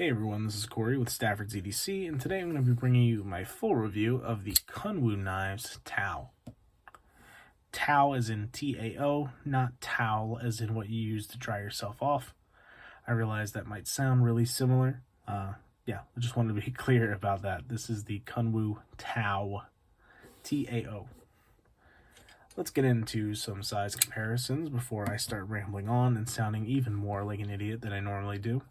Hey everyone, this is Corey with Stafford's EDC, and today I'm going to be bringing you my full review of the Kunwu knives Tao. Tao as in T-A-O, not towel as in what you use to dry yourself off. I realize that might sound really similar. I just wanted to be clear about that. This is the Kunwu Tao, T-A-O. Let's get into some size comparisons before I start rambling on and sounding even more like an idiot than I normally do.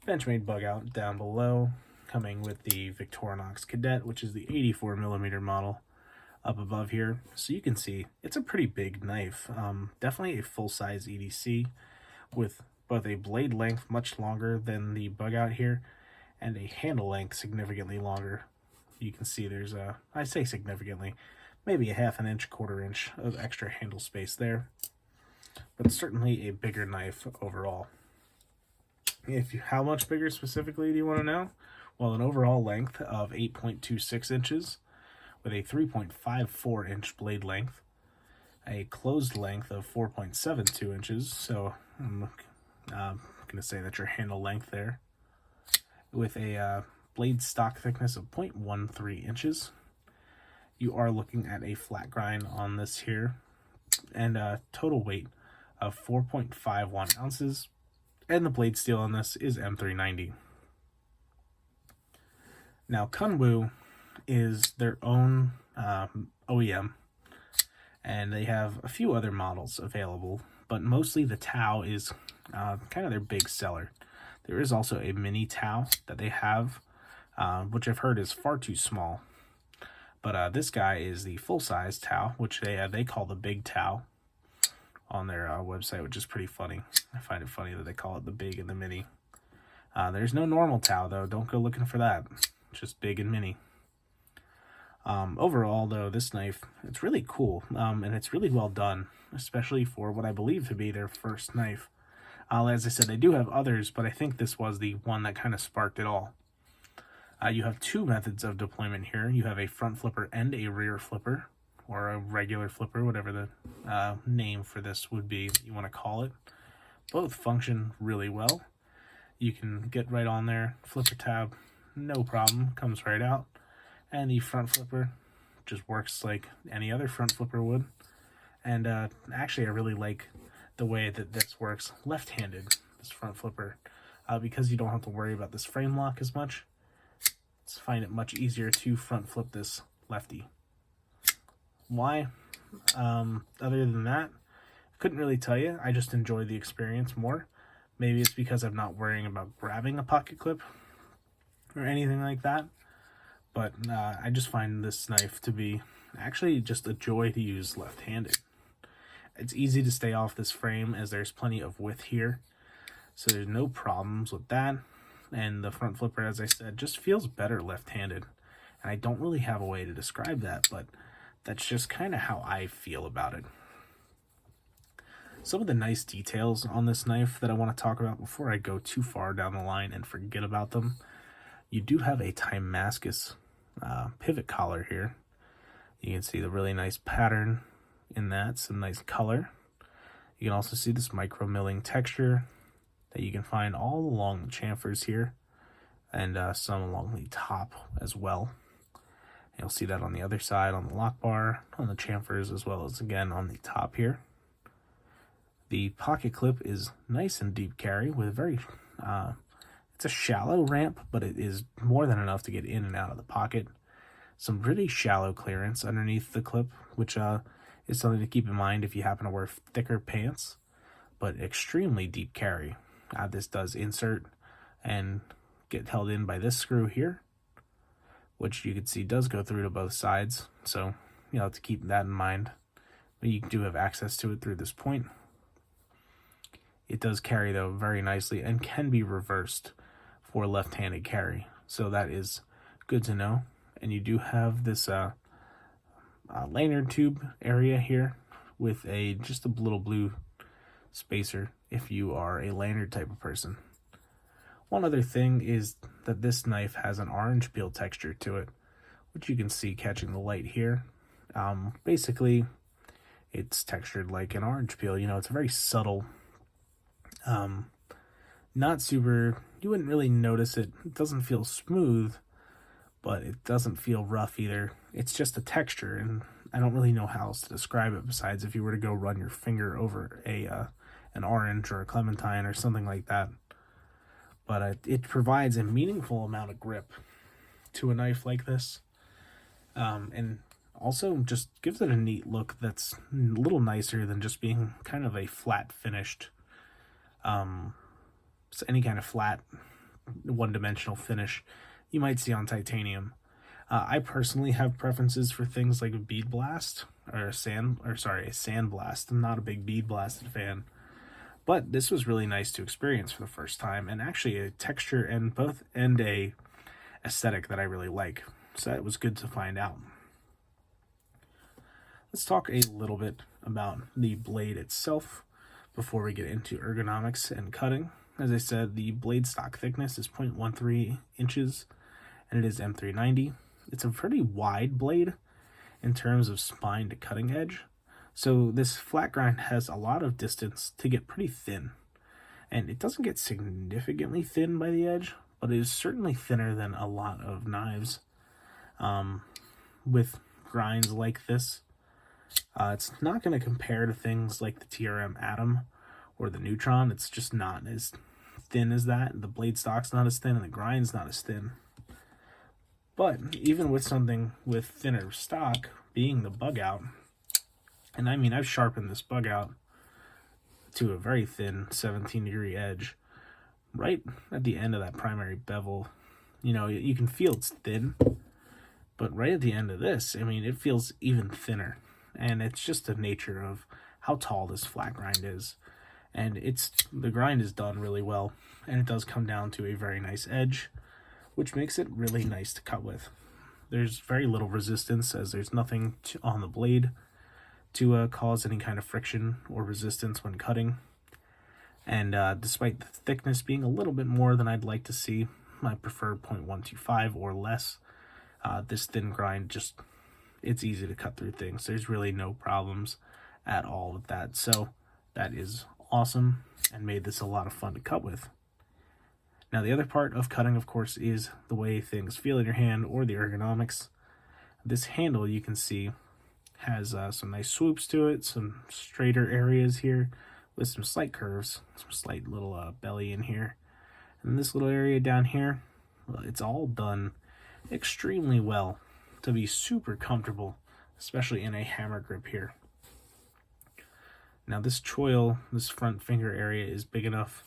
Benchmade bug out down below, coming with the Victorinox Cadet, which is the 84mm model, up above here. So you can see it's a pretty big knife. Definitely a full-size EDC with both a blade length much longer than the bug out here and a handle length significantly longer. You can see there's I say significantly, maybe a half an inch, quarter inch of extra handle space there, but certainly a bigger knife overall. How much bigger specifically do you want to know? Well, an overall length of 8.26 inches with a 3.54 inch blade length, a closed length of 4.72 inches, so I'm going to say that's your handle length there, with a blade stock thickness of 0.13 inches. You are looking at a flat grind on this here, and a total weight of 4.51 ounces. And the blade steel on this is M390. Now, Kunwu is their own OEM, and they have a few other models available, but mostly the Tao is kind of their big seller. There is also a mini Tao that they have, which I've heard is far too small. But this guy is the full-size Tao, which they call the big Tao on their website, which is pretty funny. I find it funny that they call it the big and the mini. There's no normal Tao, though. Don't go looking for that. Just big and mini. Overall, though, this knife, it's really cool, and it's really well done, especially for what I believe to be their first knife. As I said, they do have others, but I think this was the one that kind of sparked it all. You have two methods of deployment here. You have a front flipper and a rear flipper, or a regular flipper, whatever the name for this would be that you want to call it. Both function really well. You can get right on there, flipper tab, no problem, comes right out. And the front flipper just works like any other front flipper would. And actually, I really like the way that this works left-handed, this front flipper, because you don't have to worry about this frame lock as much. I find it much easier to front flip this lefty. Why? Other than that, I couldn't really tell you. I just enjoy the experience more. Maybe it's because I'm not worrying about grabbing a pocket clip or anything like that. But I just find this knife to be actually just a joy to use left-handed. It's easy to stay off this frame as there's plenty of width here, so there's no problems with that. And the front flipper, as I said, just feels better left-handed. And I don't really have a way to describe that, but that's just kind of how I feel about it. Some of the nice details on this knife that I want to talk about before I go too far down the line and forget about them. You do have a Timascus pivot collar here. You can see the really nice pattern in that, some nice color. You can also see this micro milling texture that you can find all along the chamfers here, and some along the top as well. You'll see that on the other side, on the lock bar, on the chamfers, as well as again on the top here. The pocket clip is nice and deep carry with a very, it's a shallow ramp, but it is more than enough to get in and out of the pocket. Some pretty shallow clearance underneath the clip, which is something to keep in mind if you happen to wear thicker pants, but extremely deep carry. This does insert and get held in by this screw here, which you can see does go through to both sides, so you know, to keep that in mind. But you do have access to it through this point. It does carry, though, very nicely and can be reversed for left-handed carry, so that is good to know. And you do have this lanyard tube area here with just a little blue spacer if you are a lanyard type of person. One other thing is that this knife has an orange peel texture to it, which you can see catching the light here. Basically, it's textured like an orange peel. You know, it's a very subtle, not super, you wouldn't really notice it. It doesn't feel smooth, but it doesn't feel rough either. It's just a texture, and I don't really know how else to describe it besides if you were to go run your finger over an orange or a clementine or something like that. But it provides a meaningful amount of grip to a knife like this, and also just gives it a neat look that's a little nicer than just being kind of a flat finished, any kind of flat one-dimensional finish you might see on titanium. I personally have preferences for things like a bead blast or a sand blast. I'm not a big bead blasted fan, but this was really nice to experience for the first time, and actually a texture and a aesthetic that I really like. So it was good to find out. Let's talk a little bit about the blade itself before we get into ergonomics and cutting. As I said, the blade stock thickness is 0.13 inches, and it is M390. It's a pretty wide blade in terms of spine to cutting edge, so this flat grind has a lot of distance to get pretty thin, and it doesn't get significantly thin by the edge, but it is certainly thinner than a lot of knives with grinds like this. It's not going to compare to things like the TRM Atom or the Neutron. It's just not as thin as that. The blade stock's not as thin, and the grind's not as thin. But even with something with thinner stock, being the bug out, and I mean, I've sharpened this bug out to a very thin 17-degree edge right at the end of that primary bevel. You know, you can feel it's thin, but right at the end of this, I mean, it feels even thinner. And it's just the nature of how tall this flat grind is. And the grind is done really well, and it does come down to a very nice edge, which makes it really nice to cut with. There's very little resistance, as there's nothing on the blade to cause any kind of friction or resistance when cutting. And despite the thickness being a little bit more than I'd like to see, I prefer 0.125 or less. This thin grind it's easy to cut through things. There's really no problems at all with that. So that is awesome and made this a lot of fun to cut with. Now, the other part of cutting, of course, is the way things feel in your hand, or the ergonomics. This handle, you can see, has some nice swoops to it, some straighter areas here with some slight curves, some slight little belly in here. And this little area down here, well, it's all done extremely well to be super comfortable, especially in a hammer grip here. Now, this choil, this front finger area, is big enough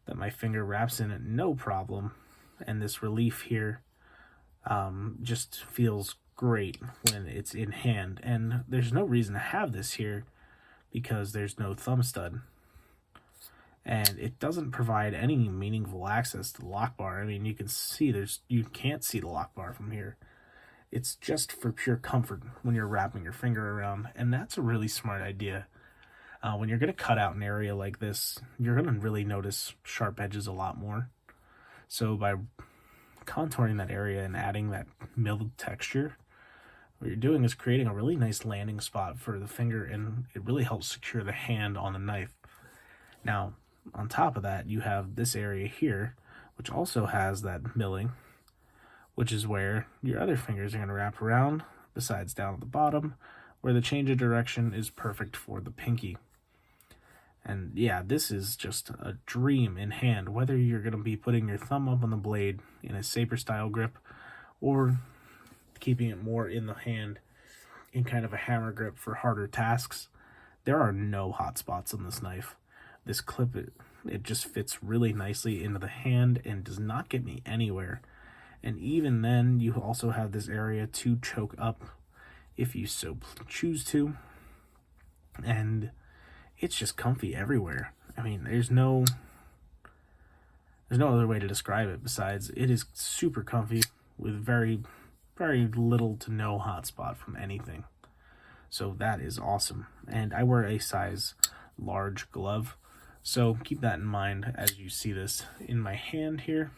that my finger wraps in it no problem, and this relief here just feels great when it's in hand. And there's no reason to have this here because there's no thumb stud, and it doesn't provide any meaningful access to the lock bar. I mean, you can see you can't see the lock bar from here. It's just for pure comfort when you're wrapping your finger around, and that's a really smart idea. When you're going to cut out an area like this, you're going to really notice sharp edges a lot more. So by contouring that area and adding that milled texture, what you're doing is creating a really nice landing spot for the finger, and it really helps secure the hand on the knife. Now, on top of that, you have this area here, which also has that milling, which is where your other fingers are going to wrap around, besides down at the bottom, where the change of direction is perfect for the pinky. And yeah, this is just a dream in hand, whether you're going to be putting your thumb up on the blade in a saber style grip, or keeping it more in the hand in kind of a hammer grip for harder tasks. There are no hot spots on this knife. This clip, it just fits really nicely into the hand and does not get me anywhere. And even then, you also have this area to choke up if you so choose to. And it's just comfy everywhere. I mean, there's no other way to describe it besides it is super comfy with very, very little to no hot spot from anything. So that is awesome. And I wear a size large glove, so keep that in mind as you see this in my hand here.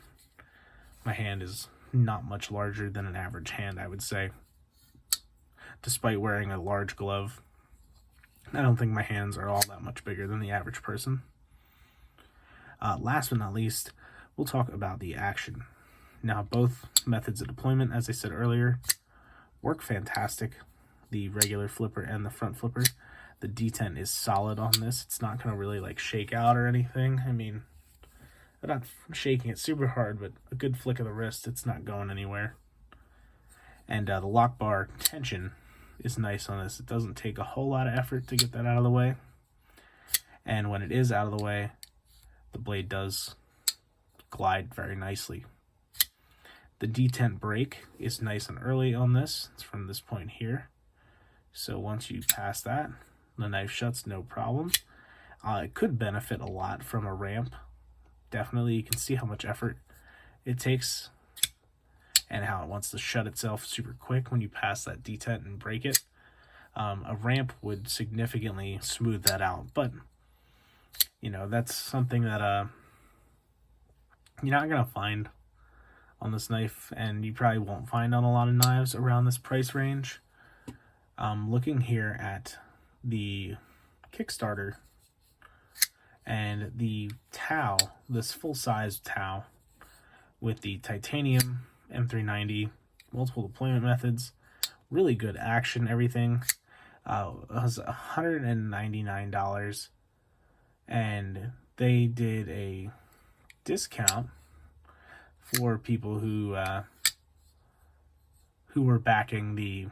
My hand is not much larger than an average hand, I would say. Despite wearing a large glove, I don't think my hands are all that much bigger than the average person. Last but not least, we'll talk about the action. Now, both methods of deployment, as I said earlier, work fantastic. The regular flipper and the front flipper. The detent is solid on this. It's not going to really like shake out or anything. I mean, I'm not shaking it super hard, but a good flick of the wrist, it's not going anywhere. And the lock bar tension is nice on this. It doesn't take a whole lot of effort to get that out of the way. And when it is out of the way, the blade does glide very nicely. The detent break is nice and early on this. It's from this point here. So once you pass that, the knife shuts no problem. It could benefit a lot from a ramp. Definitely, you can see how much effort it takes and how it wants to shut itself super quick when you pass that detent and break it. A ramp would significantly smooth that out, but you know, that's something that you're not gonna find on this knife, and you probably won't find on a lot of knives around this price range. Looking here at the Kickstarter and the Tau, this full-size Tau with the titanium M390, multiple deployment methods, really good action, everything. It was $199, and they did a discount for people who were backing the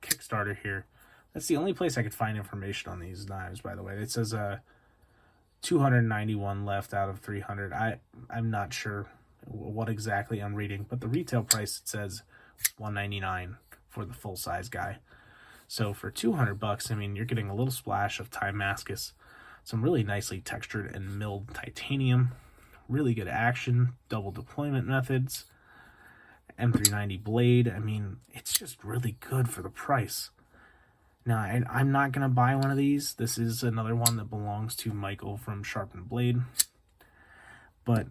Kickstarter here. That's the only place I could find information on these knives, by the way. It says 291 left out of 300. I'm not sure what exactly I'm reading, but the retail price, it says $199 for the full size guy. So for $200, I mean, you're getting a little splash of Timascus, some really nicely textured and milled titanium, really good action, double deployment methods, M390 blade. I mean, it's just really good for the price. Now, I'm not going to buy one of these. This is another one that belongs to Michael from Sharpened Blade. But,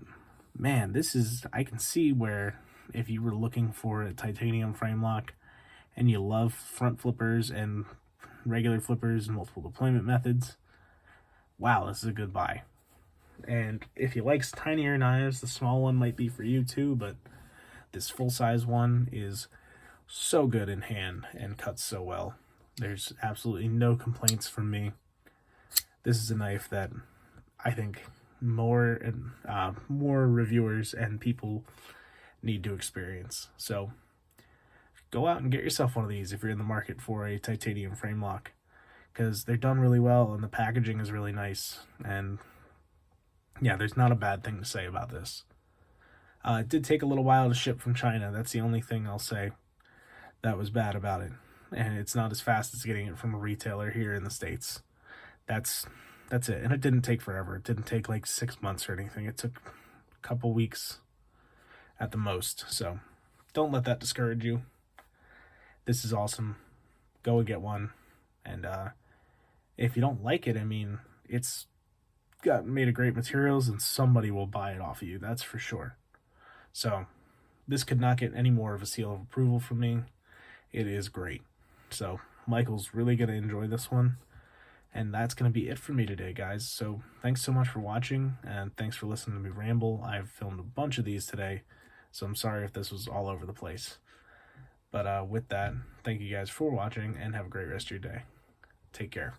man, this is, I can see where if you were looking for a titanium frame lock and you love front flippers and regular flippers and multiple deployment methods, wow, this is a good buy. And if you like tinier knives, the small one might be for you too, but this full-size one is so good in hand and cuts so well. There's absolutely no complaints from me. This is a knife that I think more reviewers and people need to experience. So go out and get yourself one of these if you're in the market for a titanium frame lock, because they're done really well and the packaging is really nice. And yeah, there's not a bad thing to say about this. It did take a little while to ship from China. That's the only thing I'll say that was bad about it. And it's not as fast as getting it from a retailer here in the States. That's it. And it didn't take forever. It didn't take like 6 months or anything. It took a couple weeks at the most. So don't let that discourage you. This is awesome. Go and get one. And if you don't like it, I mean, it's got made of great materials and somebody will buy it off of you. That's for sure. So this could not get any more of a seal of approval from me. It is great. So Michael's really going to enjoy this one. And that's going to be it for me today, guys. So thanks so much for watching, and thanks for listening to me ramble. I've filmed a bunch of these today, so I'm sorry if this was all over the place. But with that, thank you guys for watching, and have a great rest of your day. Take care.